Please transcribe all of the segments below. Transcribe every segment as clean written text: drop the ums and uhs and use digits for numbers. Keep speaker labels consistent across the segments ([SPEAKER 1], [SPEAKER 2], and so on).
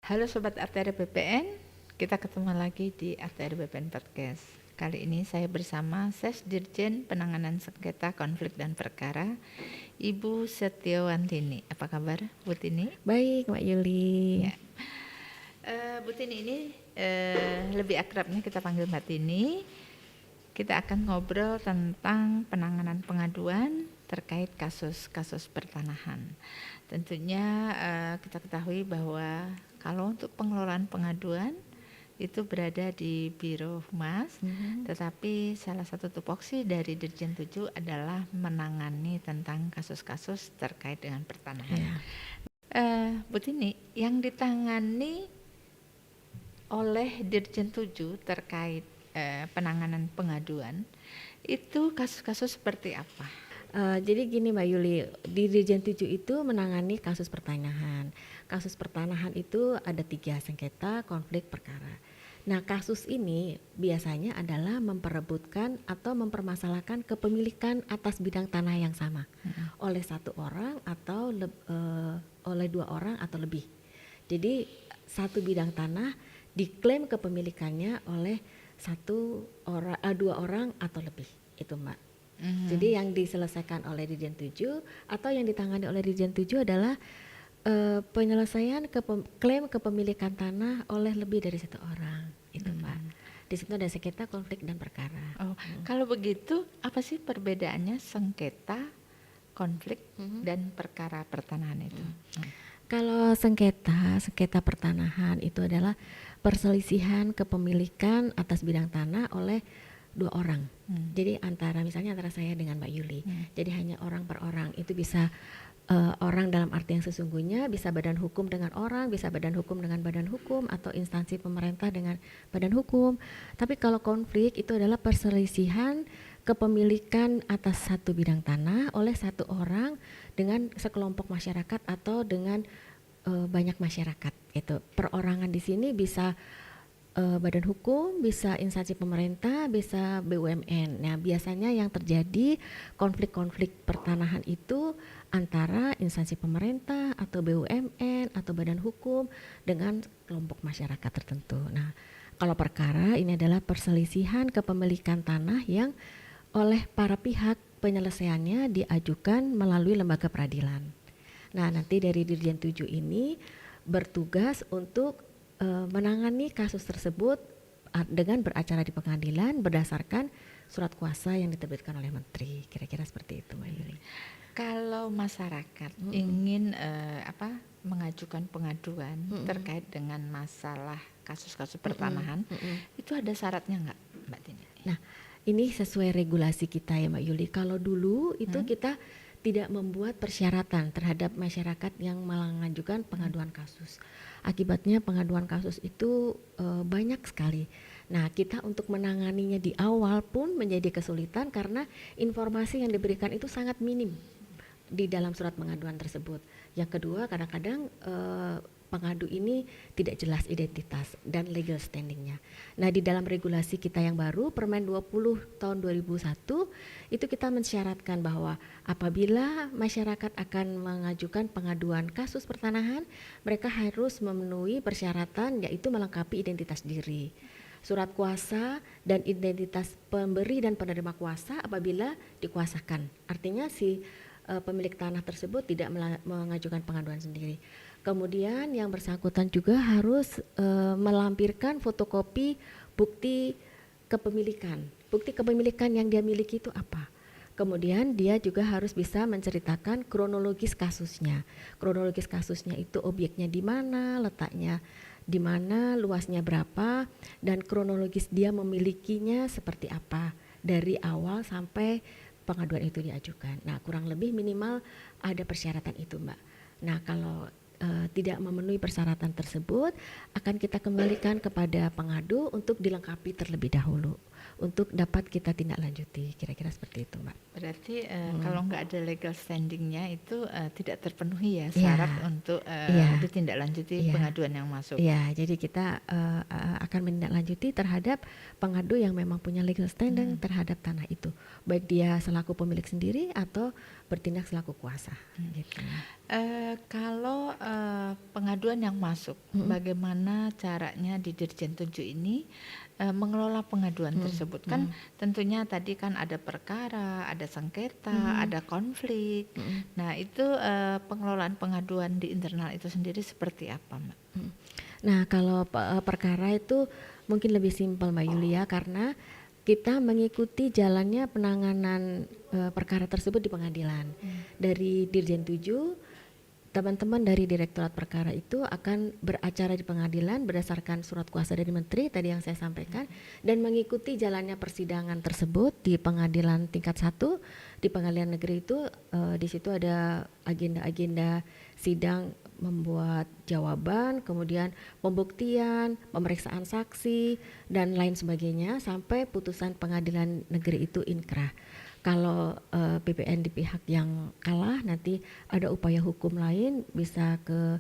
[SPEAKER 1] Halo Sobat RTR BPN, kita ketemu lagi di RTR BPN Podcast. Kali ini saya bersama Ses Dirjen Penanganan Sengketa Konflik dan Perkara, Ibu Setiawantini. Apa kabar Bu Tini?
[SPEAKER 2] Baik, Mbak Yuli.
[SPEAKER 1] Ya. Bu Tini ini lebih akrabnya kita panggil Mbak Tini. Kita akan ngobrol tentang penanganan pengaduan terkait kasus-kasus pertanahan. Tentunya kita ketahui bahwa kalau untuk pengelolaan pengaduan itu berada di Biro Humas, tetapi salah satu tupoksi dari Dirjen 7 adalah menangani tentang kasus-kasus terkait dengan pertanahan.
[SPEAKER 2] Ya.
[SPEAKER 1] Bu Tini, yang ditangani oleh Dirjen 7 terkait penanganan pengaduan itu kasus-kasus seperti apa?
[SPEAKER 2] Jadi gini Mbak Yuli, di Dirjen 7 itu menangani kasus pertanahan. Kasus pertanahan itu ada 3, sengketa, konflik, perkara. Nah, kasus ini biasanya adalah memperebutkan atau mempermasalahkan kepemilikan atas bidang tanah yang sama oleh satu orang atau oleh 2 orang atau lebih. Jadi satu bidang tanah diklaim kepemilikannya oleh 2 orang atau lebih, itu Mbak. Jadi yang diselesaikan oleh Dirjen 7 atau yang ditangani oleh Dirjen 7 adalah penyelesaian klaim kepemilikan tanah oleh lebih dari 1 orang, itu Mbak. Di situ ada sengketa, konflik, dan perkara.
[SPEAKER 1] Kalau begitu, apa sih perbedaannya sengketa, konflik, dan perkara pertanahan itu?
[SPEAKER 2] Kalau sengketa pertanahan itu adalah perselisihan kepemilikan atas bidang tanah oleh 2 orang. Jadi misalnya antara saya dengan Mbak Yuli. Jadi hanya orang per orang. Itu bisa orang dalam arti yang sesungguhnya, bisa badan hukum dengan orang, bisa badan hukum dengan badan hukum, atau instansi pemerintah dengan badan hukum. Tapi kalau konflik itu adalah perselisihan kepemilikan atas satu bidang tanah oleh 1 orang dengan sekelompok masyarakat atau dengan banyak masyarakat. Itu perorangan di sini bisa badan hukum, bisa instansi pemerintah, bisa BUMN. Nah, biasanya yang terjadi konflik-konflik pertanahan itu antara instansi pemerintah atau BUMN atau badan hukum dengan kelompok masyarakat tertentu. Nah, kalau perkara ini adalah perselisihan kepemilikan tanah yang oleh para pihak penyelesaiannya diajukan melalui lembaga peradilan. Nah, nanti dari Dirjen 7 ini bertugas untuk menangani kasus tersebut dengan beracara di pengadilan berdasarkan surat kuasa yang diterbitkan oleh Menteri. Kira-kira seperti itu, Mbak Yuli.
[SPEAKER 1] Kalau masyarakat ingin mengajukan pengaduan terkait dengan masalah kasus-kasus pertanahan, itu ada syaratnya nggak, Mbak Tini?
[SPEAKER 2] Nah, ini sesuai regulasi kita ya Mbak Yuli. Kalau dulu itu kita tidak membuat persyaratan terhadap masyarakat yang mengajukan pengaduan kasus. Akibatnya pengaduan kasus itu banyak sekali. Nah, kita untuk menanganinya di awal pun menjadi kesulitan karena informasi yang diberikan itu sangat minim di dalam surat pengaduan tersebut. Yang kedua, kadang-kadang pengadu ini tidak jelas identitas dan legal standingnya. Nah, di dalam regulasi kita yang baru, Permen 20 tahun 2001, itu kita mensyaratkan bahwa apabila masyarakat akan mengajukan pengaduan kasus pertanahan, mereka harus memenuhi persyaratan yaitu melengkapi identitas diri, surat kuasa, dan identitas pemberi dan penerima kuasa apabila dikuasakan. Artinya si pemilik tanah tersebut tidak mengajukan pengaduan sendiri. Kemudian yang bersangkutan juga harus melampirkan fotokopi bukti kepemilikan. Bukti kepemilikan yang dia miliki itu apa? Kemudian dia juga harus bisa menceritakan kronologis kasusnya. Kronologis kasusnya itu objeknya di mana, letaknya di mana, luasnya berapa, dan kronologis dia memilikinya seperti apa dari awal sampai pengaduan itu diajukan. Nah, kurang lebih minimal ada persyaratan itu, Mbak. Nah, kalau tidak memenuhi persyaratan tersebut, akan kita kembalikan kepada pengadu untuk dilengkapi terlebih dahulu untuk dapat kita tindak lanjuti. Kira-kira seperti itu, Mbak.
[SPEAKER 1] Berarti kalau nggak ada legal standingnya itu tidak terpenuhi ya
[SPEAKER 2] Iya.
[SPEAKER 1] syarat untuk
[SPEAKER 2] Iya.
[SPEAKER 1] ditindaklanjuti
[SPEAKER 2] Iya.
[SPEAKER 1] pengaduan yang masuk.
[SPEAKER 2] Iya, jadi kita akan menindaklanjuti terhadap pengadu yang memang punya legal standing terhadap tanah itu, baik dia selaku pemilik sendiri atau bertindak selaku kuasa. Gitu.
[SPEAKER 1] Kalau pengaduan yang masuk, bagaimana caranya di Dirjen 7 ini mengelola pengaduan tersebut? Kan tentunya tadi kan ada perkara, ada sengketa, ada konflik. Nah itu pengelolaan pengaduan di internal itu sendiri seperti apa, Mbak?
[SPEAKER 2] Nah kalau perkara itu mungkin lebih simpel, Mbak Yulia, karena kita mengikuti jalannya penanganan perkara tersebut di pengadilan. Dari Dirjen 7, teman-teman dari Direktorat Perkara itu akan beracara di pengadilan berdasarkan surat kuasa dari Menteri tadi yang saya sampaikan, dan mengikuti jalannya persidangan tersebut di pengadilan tingkat 1. Di pengadilan negeri itu di situ ada agenda-agenda sidang, membuat jawaban, kemudian pembuktian, pemeriksaan saksi, dan lain sebagainya sampai putusan pengadilan negeri itu inkrah. Kalau PPN di pihak yang kalah, nanti ada upaya hukum lain, bisa ke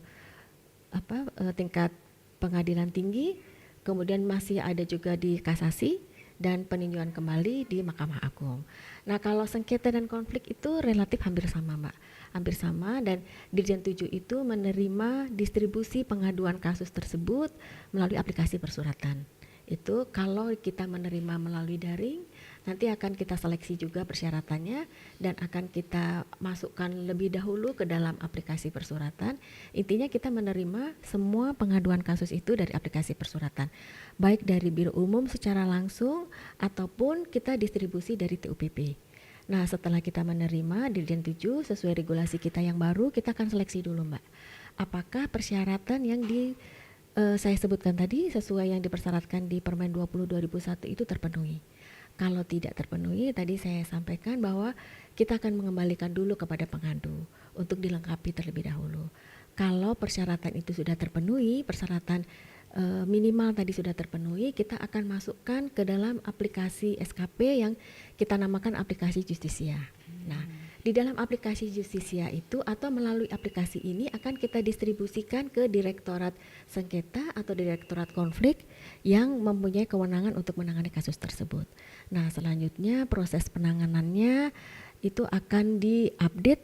[SPEAKER 2] tingkat pengadilan tinggi, kemudian masih ada juga di kasasi dan peninjauan kembali di Mahkamah Agung. Nah kalau sengketa dan konflik itu relatif hampir sama, Mbak, hampir sama, dan Dirjen 7 itu menerima distribusi pengaduan kasus tersebut melalui aplikasi persuratan. Itu kalau kita menerima melalui daring, nanti akan kita seleksi juga persyaratannya dan akan kita masukkan lebih dahulu ke dalam aplikasi persuratan. Intinya kita menerima semua pengaduan kasus itu dari aplikasi persuratan, baik dari Biro Umum secara langsung ataupun kita distribusi dari TUPP. Nah setelah kita menerima Dirjen 7 sesuai regulasi kita yang baru, kita akan seleksi dulu, Mbak, apakah persyaratan yang saya sebutkan tadi sesuai yang dipersyaratkan di Permen 20 2001 itu terpenuhi. Kalau tidak terpenuhi, tadi saya sampaikan bahwa kita akan mengembalikan dulu kepada pengadu untuk dilengkapi terlebih dahulu. Kalau persyaratan itu sudah terpenuhi, persyaratan minimal tadi sudah terpenuhi, kita akan masukkan ke dalam aplikasi SKP yang kita namakan aplikasi Justisia. Nah, di dalam aplikasi Justisia itu atau melalui aplikasi ini akan kita distribusikan ke Direktorat Sengketa atau Direktorat Konflik yang mempunyai kewenangan untuk menangani kasus tersebut. Nah, selanjutnya proses penanganannya itu akan diupdate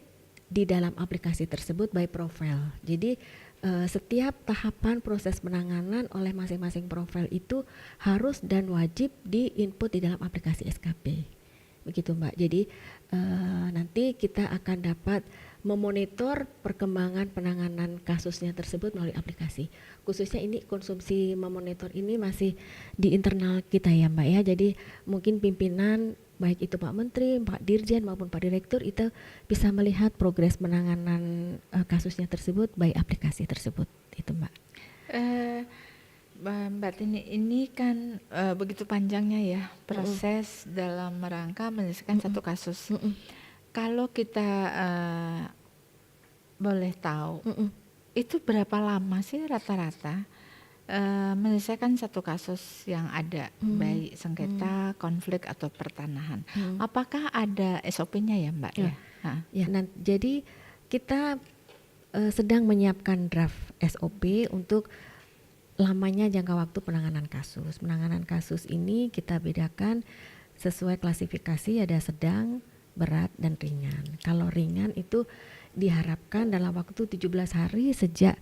[SPEAKER 2] di dalam aplikasi tersebut by profile. Jadi setiap tahapan proses penanganan oleh masing-masing profil itu harus dan wajib diinput di dalam aplikasi SKP. Begitu, Mbak. Jadi nanti kita akan dapat memonitor perkembangan penanganan kasusnya tersebut melalui aplikasi. Khususnya ini konsumsi memonitor ini masih di internal kita ya, Mbak ya. Jadi mungkin pimpinan baik itu Pak Menteri, Pak Dirjen maupun Pak Direktur itu bisa melihat progres penanganan kasusnya tersebut by aplikasi tersebut. Itu, Mbak.
[SPEAKER 1] Mbak Tini, ini kan begitu panjangnya ya proses dalam rangka menyelesaikan satu kasus. Kalau kita boleh tahu, itu berapa lama sih rata-rata menyelesaikan satu kasus yang ada, baik sengketa, konflik atau pertanahan? Apakah ada SOP-nya ya, Mbak?
[SPEAKER 2] Ya, jadi kita sedang menyiapkan draft SOP untuk lamanya jangka waktu penanganan kasus. Penanganan kasus ini kita bedakan sesuai klasifikasi, ada sedang, berat, dan ringan. Kalau ringan itu diharapkan dalam waktu 17 hari sejak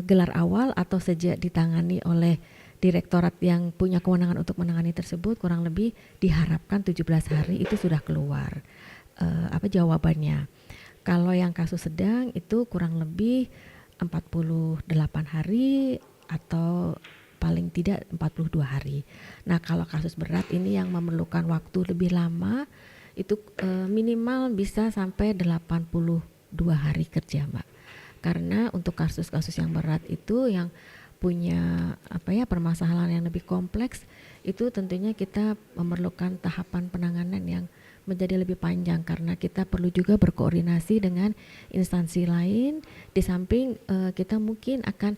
[SPEAKER 2] gelar awal atau sejak ditangani oleh direktorat yang punya kewenangan untuk menangani tersebut, kurang lebih diharapkan 17 hari itu sudah keluar jawabannya. Kalau yang kasus sedang itu kurang lebih 48 hari atau paling tidak 42 hari. Nah, kalau kasus berat ini yang memerlukan waktu lebih lama itu minimal bisa sampai 82 hari kerja, Mbak. Karena untuk kasus-kasus yang berat itu yang punya permasalahan yang lebih kompleks, itu tentunya kita memerlukan tahapan penanganan yang menjadi lebih panjang karena kita perlu juga berkoordinasi dengan instansi lain. Di samping kita mungkin akan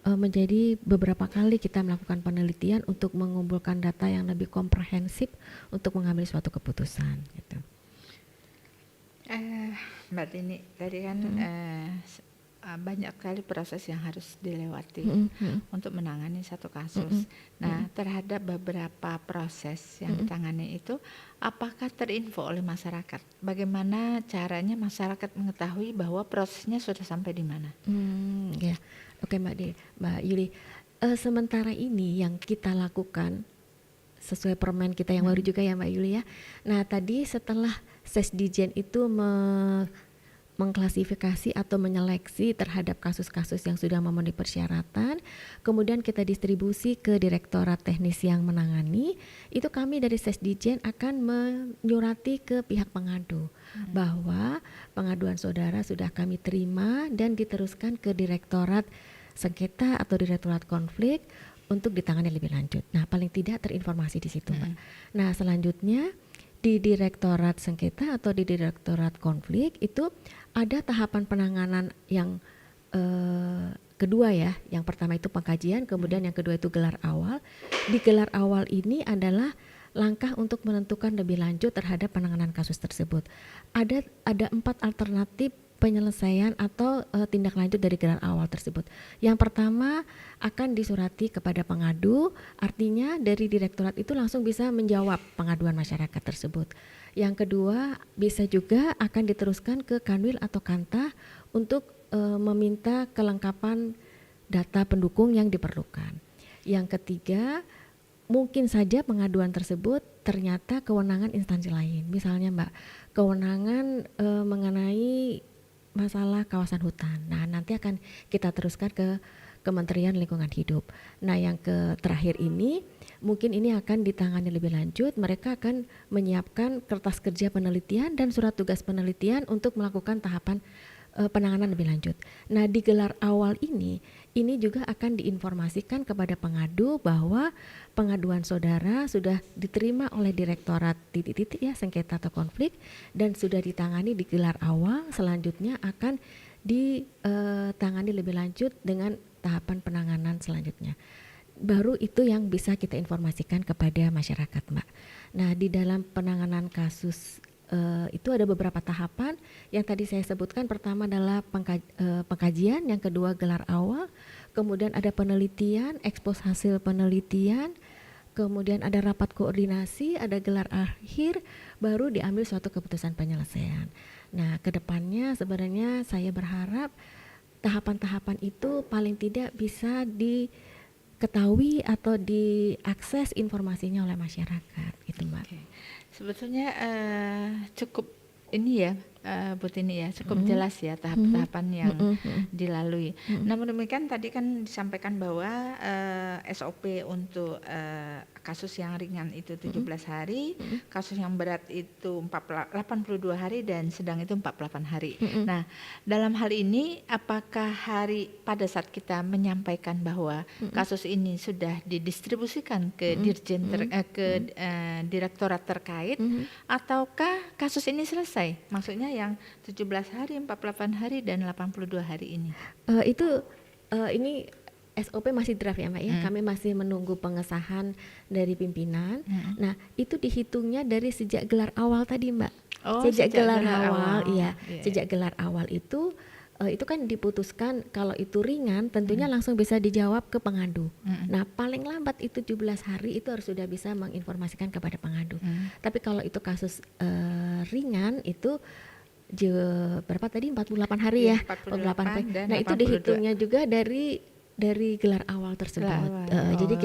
[SPEAKER 2] menjadi beberapa kali kita melakukan penelitian untuk mengumpulkan data yang lebih komprehensif untuk mengambil suatu keputusan gitu.
[SPEAKER 1] Mbak Tini, tadi kan banyak sekali proses yang harus dilewati untuk menangani satu kasus. Nah, terhadap beberapa proses yang ditangani itu, apakah terinfo oleh masyarakat? Bagaimana caranya masyarakat mengetahui bahwa prosesnya sudah sampai di mana?
[SPEAKER 2] Ya, oke Mbak Yuli. Sementara ini yang kita lakukan sesuai permen kita yang baru juga ya Mbak Yuli ya. Nah tadi setelah Sesdijen itu mengklasifikasi atau menyeleksi terhadap kasus-kasus yang sudah memenuhi persyaratan, kemudian kita distribusi ke Direktorat Teknis yang menangani, itu kami dari Sesdijen akan menyurati ke pihak pengadu bahwa pengaduan saudara sudah kami terima dan diteruskan ke Direktorat Sengketa atau Direktorat Konflik untuk ditangani lebih lanjut. Nah, paling tidak terinformasi di situ, Mbak. Nah, selanjutnya di Direktorat Sengketa atau di Direktorat Konflik itu ada tahapan penanganan yang kedua ya. Yang pertama itu pengkajian, kemudian yang kedua itu gelar awal. Di gelar awal ini adalah langkah untuk menentukan lebih lanjut terhadap penanganan kasus tersebut. Ada 4 alternatif penyelesaian atau tindak lanjut dari gelar awal tersebut. Yang pertama akan disurati kepada pengadu, artinya dari direktorat itu langsung bisa menjawab pengaduan masyarakat tersebut. Yang kedua bisa juga akan diteruskan ke Kanwil atau Kanta untuk meminta kelengkapan data pendukung yang diperlukan. Yang ketiga mungkin saja pengaduan tersebut ternyata kewenangan instansi lain. Misalnya Mbak, kewenangan mengenai masalah kawasan hutan. Nah, nanti akan kita teruskan ke Kementerian Lingkungan Hidup. Nah, yang terakhir ini mungkin ini akan ditangani lebih lanjut. Mereka akan menyiapkan kertas kerja penelitian dan surat tugas penelitian untuk melakukan tahapan penanganan lebih lanjut. Nah, di gelar awal ini juga akan diinformasikan kepada pengadu bahwa pengaduan saudara sudah diterima oleh Direktorat titik-titik ya sengketa atau konflik dan sudah ditangani di gelar awal. Selanjutnya akan ditangani lebih lanjut dengan tahapan penanganan selanjutnya. Baru itu yang bisa kita informasikan kepada masyarakat, Mbak. Nah, di dalam penanganan kasus itu ada beberapa tahapan yang tadi saya sebutkan. Pertama adalah pengkajian, yang kedua gelar awal, kemudian ada penelitian, ekspos hasil penelitian, kemudian ada rapat koordinasi, ada gelar akhir, baru diambil suatu keputusan penyelesaian. Nah, kedepannya sebenarnya saya berharap tahapan-tahapan itu paling tidak bisa diketahui atau diakses informasinya oleh masyarakat, gitu Mbak.
[SPEAKER 1] Okay. Sebetulnya cukup ini ya Bu Tini ya, cukup jelas ya tahap-tahapan yang dilalui. Namun demikian tadi kan disampaikan bahwa SOP untuk kasus yang ringan itu 17 hari, kasus yang berat itu 82 hari dan sedang itu 48 hari. Nah, dalam hal ini apakah pada saat kita menyampaikan bahwa kasus ini sudah didistribusikan ke dirjen direktorat terkait ataukah kasus ini selesai? Maksudnya yang 17 hari, 48 hari dan 82 hari ini.
[SPEAKER 2] Ini SOP masih draft ya Mbak ya. Kami masih menunggu pengesahan dari pimpinan. Nah, itu dihitungnya dari sejak gelar awal tadi Mbak. Sejak gelar awal. Iya. Sejak gelar awal itu kan diputuskan kalau itu ringan tentunya langsung bisa dijawab ke pengadu. Nah, paling lambat itu 17 hari itu harus sudah bisa menginformasikan kepada pengadu. Tapi kalau itu kasus ringan itu berapa tadi 48 hari ya, 48 hari. Nah, itu dihitungnya juga dari gelar awal tersebut. Jadi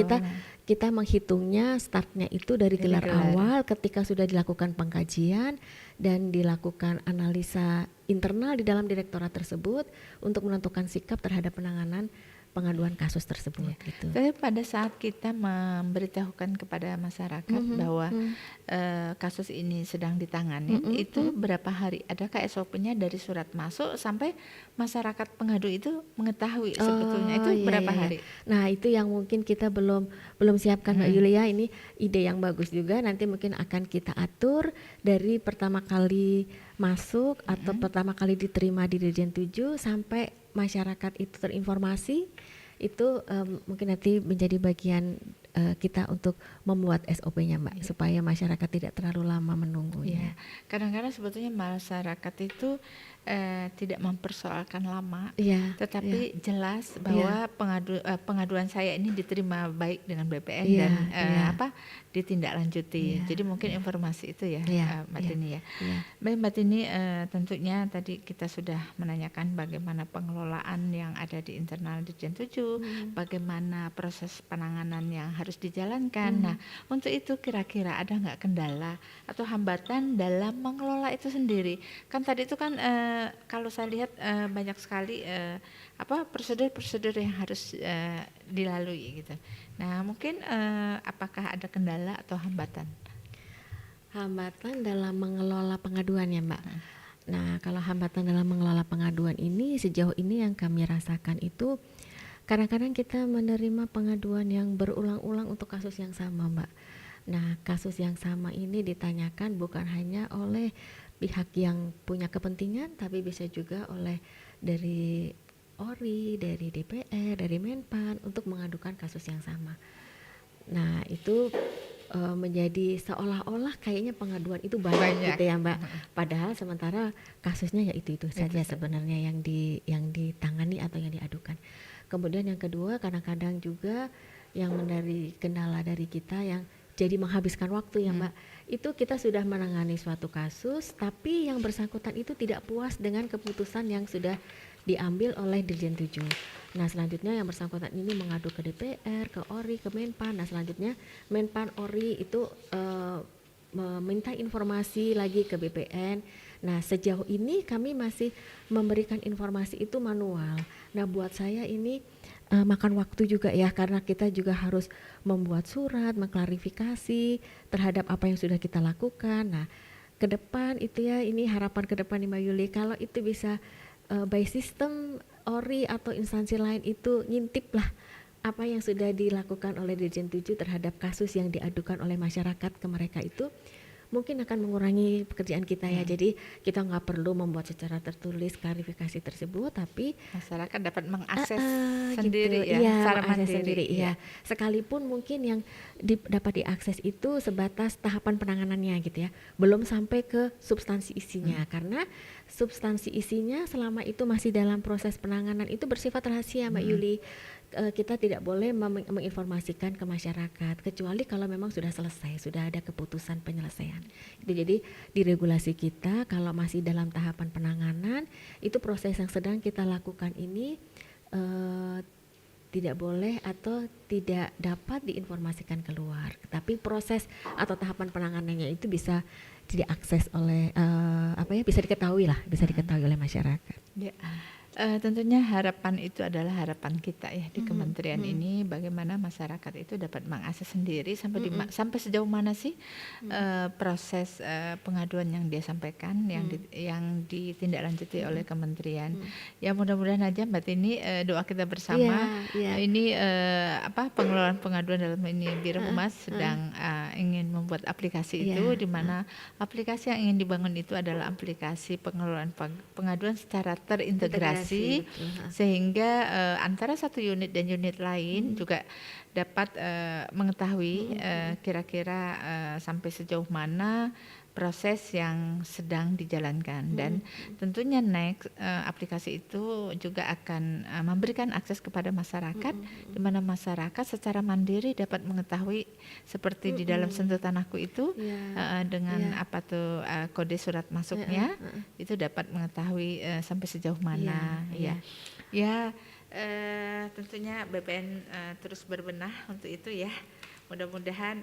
[SPEAKER 2] kita menghitungnya startnya itu dari gelar awal ketika sudah dilakukan pengkajian dan dilakukan analisa internal di dalam direktorat tersebut untuk menentukan sikap terhadap penanganan pengaduan kasus tersebut. Gitu.
[SPEAKER 1] Tapi pada saat kita memberitahukan kepada masyarakat bahwa kasus ini sedang ditangani, itu berapa hari? Adakah SOP-nya dari surat masuk sampai masyarakat pengadu itu mengetahui sebetulnya itu berapa hari?
[SPEAKER 2] Nah, itu yang mungkin kita belum siapkan Mbak Yulia. Ini ide yang bagus juga. Nanti mungkin akan kita atur dari pertama kali masuk atau pertama kali diterima di Dirjen 7 sampai masyarakat itu terinformasi itu mungkin nanti menjadi bagian kita untuk membuat SOP-nya Mbak, supaya masyarakat tidak terlalu lama menunggunya.
[SPEAKER 1] Ya, kadang-kadang sebetulnya masyarakat itu tidak mempersoalkan lama,
[SPEAKER 2] Iya,
[SPEAKER 1] tetapi jelas
[SPEAKER 2] iya,
[SPEAKER 1] bahwa pengaduan saya ini diterima baik dengan BPN
[SPEAKER 2] iya,
[SPEAKER 1] dan
[SPEAKER 2] iya,
[SPEAKER 1] ditindaklanjuti.
[SPEAKER 2] iya,
[SPEAKER 1] Jadi mungkin informasi itu ya,
[SPEAKER 2] iya,
[SPEAKER 1] Mbak
[SPEAKER 2] iya,
[SPEAKER 1] Tini ya.
[SPEAKER 2] iya.
[SPEAKER 1] Baik Mbak Tini, tentunya tadi kita sudah menanyakan bagaimana pengelolaan yang ada di internal Dirjen 7, bagaimana proses penanganan yang harus dijalankan. Nah, untuk itu kira-kira ada nggak kendala atau hambatan dalam mengelola itu sendiri? Kan tadi itu kan kalau saya lihat banyak sekali prosedur-prosedur yang harus dilalui gitu. Nah, mungkin apakah ada kendala atau hambatan?
[SPEAKER 2] Hambatan dalam mengelola pengaduan ya Mbak. Nah, kalau hambatan dalam mengelola pengaduan ini sejauh ini yang kami rasakan itu kadang-kadang kita menerima pengaduan yang berulang-ulang untuk kasus yang sama Mbak. Nah, kasus yang sama ini ditanyakan bukan hanya oleh pihak yang punya kepentingan, tapi bisa juga oleh dari ORI, dari DPR, dari Menpan untuk mengadukan kasus yang sama. Nah, itu menjadi seolah-olah kayaknya pengaduan itu banyak gitu ya Mbak. Padahal sementara kasusnya ya itu saja sebenarnya yang ditangani atau yang diadukan. Kemudian yang kedua, kadang-kadang juga yang dari kendala dari kita yang jadi menghabiskan waktu ya Mbak. Itu kita sudah menangani suatu kasus, tapi yang bersangkutan itu tidak puas dengan keputusan yang sudah diambil oleh Dirjen 7. Nah, selanjutnya yang bersangkutan ini mengadu ke DPR, ke ORI, ke Menpan. Nah, selanjutnya Menpan ORI itu meminta informasi lagi ke BPN. Nah, sejauh ini kami masih memberikan informasi itu manual. Nah, buat saya ini makan waktu juga ya, karena kita juga harus membuat surat, mengklarifikasi terhadap apa yang sudah kita lakukan. Nah, ke depan itu ya, ini harapan ke depan nih Mbak Yuli, kalau itu bisa by system ORI atau instansi lain itu ngintip lah apa yang sudah dilakukan oleh Dirjen 7 terhadap kasus yang diadukan oleh masyarakat ke mereka, itu mungkin akan mengurangi pekerjaan kita ya. Jadi kita nggak perlu membuat secara tertulis klarifikasi tersebut, tapi
[SPEAKER 1] masyarakat dapat mengakses
[SPEAKER 2] gitu,
[SPEAKER 1] sendiri ya,
[SPEAKER 2] iya,
[SPEAKER 1] secara
[SPEAKER 2] mengakses
[SPEAKER 1] mandiri.
[SPEAKER 2] Sendiri, iya. Sekalipun mungkin yang dapat diakses itu sebatas tahapan penanganannya gitu ya, belum sampai ke substansi isinya, karena substansi isinya selama itu masih dalam proses penanganan itu bersifat rahasia Mbak Yuli. Kita tidak boleh menginformasikan ke masyarakat kecuali kalau memang sudah selesai, sudah ada keputusan penyelesaian. Jadi di regulasi kita kalau masih dalam tahapan penanganan, itu proses yang sedang kita lakukan ini tidak boleh atau tidak dapat diinformasikan keluar. Tapi proses atau tahapan penanganannya itu bisa diakses oleh bisa diketahui oleh masyarakat.
[SPEAKER 1] Ya. Tentunya harapan itu adalah harapan kita ya di kementerian ini, bagaimana masyarakat itu dapat mengakses sendiri sampai sejauh mana sih proses pengaduan yang dia sampaikan, yang ditindaklanjuti oleh kementerian. Ya mudah-mudahan aja Mbak Tini, doa kita bersama ini pengelolaan pengaduan dalam ini Biro Humas sedang ingin membuat aplikasi itu, di mana aplikasi yang ingin dibangun itu adalah aplikasi pengelolaan pengaduan secara terintegrasi. Sehingga antara satu unit dan unit lain juga dapat mengetahui kira-kira sampai sejauh mana proses yang sedang dijalankan, dan tentunya next aplikasi itu juga akan memberikan akses kepada masyarakat, di mana masyarakat secara mandiri dapat mengetahui seperti di dalam Sentuh Tanahku itu dengan kode surat masuknya itu dapat mengetahui sampai sejauh mana tentunya BPN terus berbenah untuk itu ya. Mudah-mudahan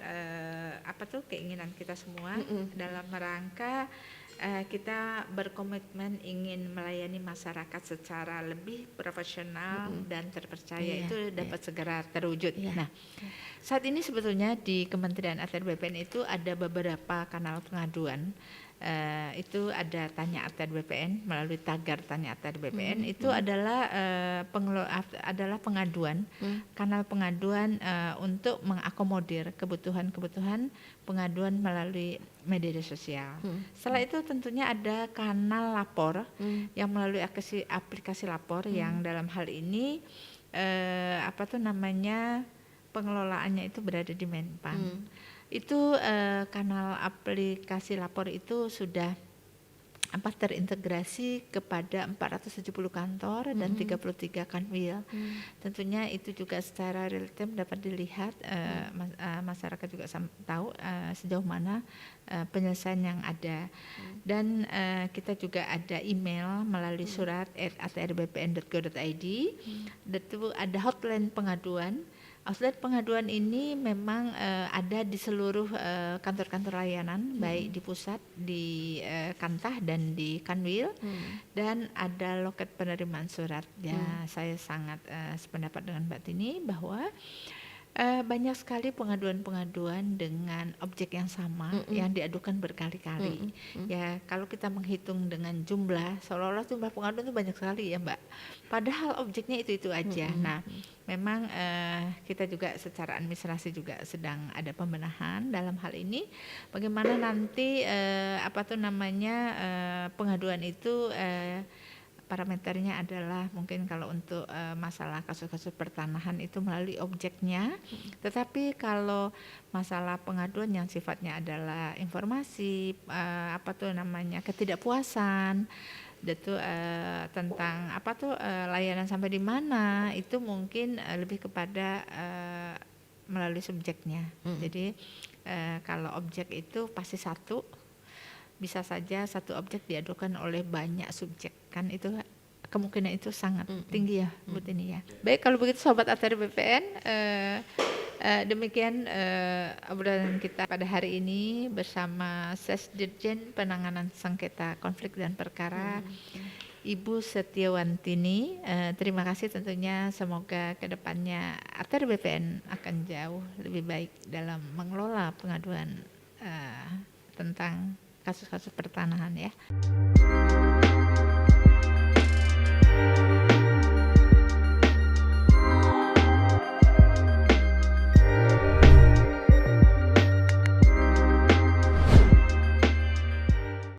[SPEAKER 1] keinginan kita semua dalam rangka kita berkomitmen ingin melayani masyarakat secara lebih profesional dan terpercaya itu dapat segera terwujud. Nah, saat ini sebetulnya di Kementerian ATR BPN itu ada beberapa kanal pengaduan. Itu ada Tanya ATR BPN melalui tagar Tanya ATR BPN, itu adalah pengaduan, kanal pengaduan untuk mengakomodir kebutuhan pengaduan melalui media sosial. Setelah itu tentunya ada kanal lapor yang melalui aplikasi lapor yang dalam hal ini apa tuh namanya, pengelolaannya itu berada di Menpan. Itu kanal aplikasi lapor itu sudah terintegrasi kepada 470 kantor dan 33 kanwil. Tentunya itu juga secara real time dapat dilihat, masyarakat juga tahu sejauh mana penyelesaian yang ada. Dan kita juga ada email melalui surat @atrbpn.go.id. Itu ada hotline pengaduan. Outlet pengaduan ini memang ada di seluruh kantor-kantor layanan, baik di pusat, di Kantah dan di Kanwil, dan ada loket penerimaan surat. Ya, saya sangat sependapat dengan Mbak Tini bahwa banyak sekali pengaduan-pengaduan dengan objek yang sama yang diadukan berkali-kali. Ya, kalau kita menghitung dengan jumlah, seolah-olah jumlah pengaduan itu banyak sekali ya Mbak. Padahal objeknya itu aja. Nah, memang kita juga secara administrasi juga sedang ada pembenahan dalam hal ini. Bagaimana nanti pengaduan itu parameternya adalah mungkin kalau untuk masalah kasus-kasus pertanahan itu melalui objeknya, tetapi kalau masalah pengaduan yang sifatnya adalah informasi ketidakpuasan itu tentang layanan sampai di mana, itu mungkin lebih kepada melalui subjeknya. Jadi kalau objek itu pasti satu, bisa saja satu objek diadukan oleh banyak subjek, kan itu kemungkinan itu sangat tinggi ya Bu Tini ya. Baik, kalau begitu Sobat ATR BPN, demikian obrolan kita pada hari ini bersama Sesdirjen Penanganan Sengketa Konflik dan Perkara Ibu Setiawantini. Terima kasih tentunya, semoga kedepannya ATR BPN akan jauh lebih baik dalam mengelola pengaduan tentang kasus-kasus pertanahan ya.